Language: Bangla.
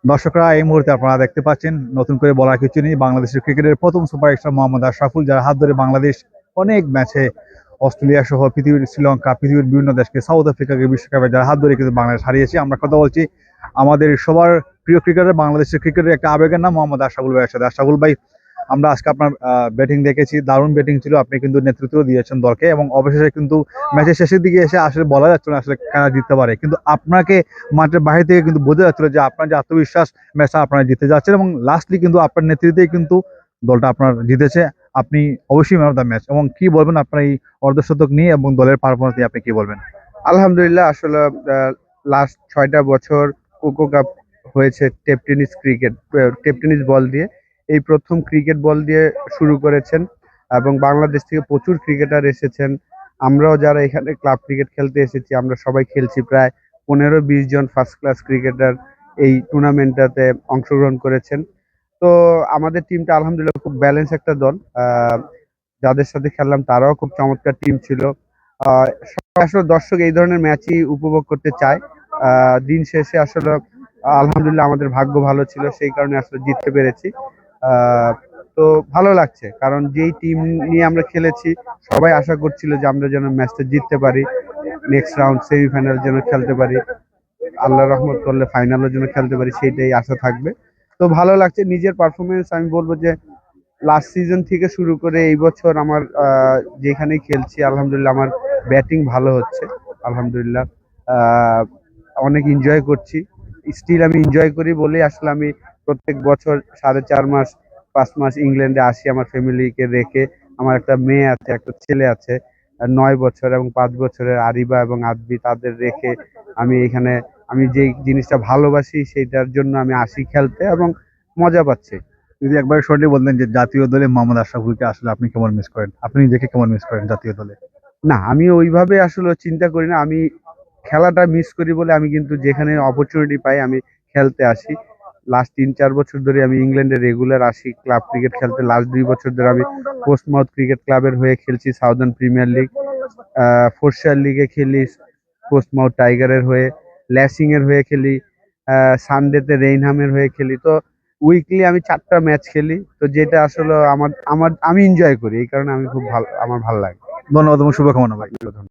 দর্শকরা এই মুহূর্তে আপনারা দেখতে পাচ্ছেন, নতুন করে বলার কিছু নেই, বাংলাদেশের ক্রিকেটের প্রথম সুপারস্টার মোহাম্মদ আশরাফুল, যার হাত ধরে বাংলাদেশ অনেক ম্যাচে অস্ট্রেলিয়া সহ পৃথিবীর শ্রীলঙ্কা, পৃথিবীর বিভিন্ন দেশকে, সাউথ আফ্রিকাকে বিশ্বকাপে যার হাত ধরে কিন্তু বাংলাদেশ হারিয়েছে। আমরা কথা বলছি আমাদের সবার প্রিয় ক্রিকেটার, বাংলাদেশের ক্রিকেটের একটা আবেগের নাম মোহাম্মদ আশরাফুল ভাইয়ের সাথে। আশরাফুল ভাই, আমরা আজকে আপনার ব্যাটিং দেখেছি, দারুণ ব্যাটিং ছিল, আপনি কিন্তু নেতৃত্ব দিয়েছেন দলকে, এবং অবশেষে কিন্তু ম্যাচের শেষের দিকে এসে আসলে বলা যাচ্ছে না আসলে কারা জিততে পারে, কিন্তু আপনাকে মাঠের বাইরে থেকে কিন্তু বোঝা যাচ্ছিল যে আপনার যে আত্মবিশ্বাস, ম্যাচটা আপনারা জিতে যাচ্ছেন, এবং লাস্টলি কিন্তু আপনার নেতৃত্বেই কিন্তু দলটা আপনার জিতেছে। আপনি অবশ্যই ম্যান অফ দ্য ম্যাচ, এবং কি বলবেন আপনার এই অর্ধশতক নিয়ে এবং দলের পারফরমেন্স নিয়ে আপনি কি বলবেন? আলহামদুলিল্লাহ, আসলে লাস্ট 6টা বছর কোকো কাপ হয়েছে টেপ টেনিস বল দিয়ে। এই প্রথম ক্রিকেট বল দিয়ে শুরু করেছেন, এবং বাংলাদেশ থেকে প্রচুর ক্রিকেটার এসেছেন। আমরাও যারা এখানে ক্লাব ক্রিকেট খেলতে এসেছি, আমরা সবাই খেলছি। প্রায় 15-20 জন ফার্স্ট ক্লাস ক্রিকেটার এই টুর্নামেন্টটাতে অংশগ্রহণ করেছেন। তো আমাদের টিমটা আলহামদুলিল্লাহ খুব ব্যালেন্স একটা দল। যাদের সাথে খেললাম তারাও খুব চমৎকার টিম ছিল। আসলে দর্শক এই ধরনের ম্যাচই উপভোগ করতে চায়। দিন শেষে আসলে আলহামদুলিল্লাহ আমাদের ভাগ্য ভালো ছিল, সেই কারণে আসলে জিততে পেরেছি। আহ, তো ভালো লাগছে, কারণ যেই টিম নিয়ে আমরা খেলেছি সবাই আশা করছিল যে আমরা যেন ম্যাচটা জিততে পারি, নেক্সট রাউন্ড সেমিফাইনাল যেন খেলতে পারি, আল্লাহ রহমত করলে ফাইনালের জন্য খেলতে পারি, সেইটাই আশা থাকবে। তো ভালো লাগছে নিজের পারফরমেন্স। আমি বলবো যে লাস্ট সিজন থেকে শুরু করে এই বছর আমার যেখানেই খেলছি আলহামদুলিল্লাহ আমার ব্যাটিং ভালো হচ্ছে। আলহামদুলিল্লাহ আহ, অনেক এনজয় করছি। স্টিল আমি এনজয় করি বলেই আসলে আমি প্রত্যেক বছর 4.5 মাস 5 মাস ইংল্যান্ডে আসি আমার ফ্যামিলিকে রেখে। আমার একটা মেয়ে আছে, একটা ছেলে আছে, 9 বছর এবং 5 বছরের আরিবা এবং আদবি, তাদের রেখে আমি এখানে, আমি যে জিনিসটা ভালোবাসি সেইটার জন্য আমি আসি খেলতে এবং মজা পাচ্ছি। যদি একবার শর্টলি বলতেন যে জাতীয় দলে মোহাম্মদ আশরাফুলকে আসলে আপনি কেমন মিস করেন, আপনি নিজেকে কেমন মিস করেন জাতীয় দলে? না, আমি ওইভাবে আসলে চিন্তা করি না। আমি খেলাটা মিস করি বলে আমি কিন্তু যেখানে অপরচুনিটি পাই আমি খেলতে আসি। লাস্ট 3-4 বছর ধরে আমি ইংল্যান্ডে রেগুলার আসি ক্লাব ক্রিকেট খেলতে। লাস্ট 2 বছর ধরে আমি পোস্টমাউথ ক্রিকেট ক্লাবের হয়ে খেলছি সাউদার্ন প্রিমিয়ার লিগ, ফোর্সার লিগে খেলি, পোস্টমাউথ টাইগারের হয়ে, ল্যাসিং এর হয়ে খেলি, সানডেতে রেইনহামের হয়ে খেলি। তো উইকলি আমি 4টা ম্যাচ খেলি। তো যেটা আসলে আমার আমার আমি এনজয় করি, এই কারণে আমি খুব ভালো, আমার ভালো লাগে। ধন্যবাদ এবং শুভকামনা ভাই।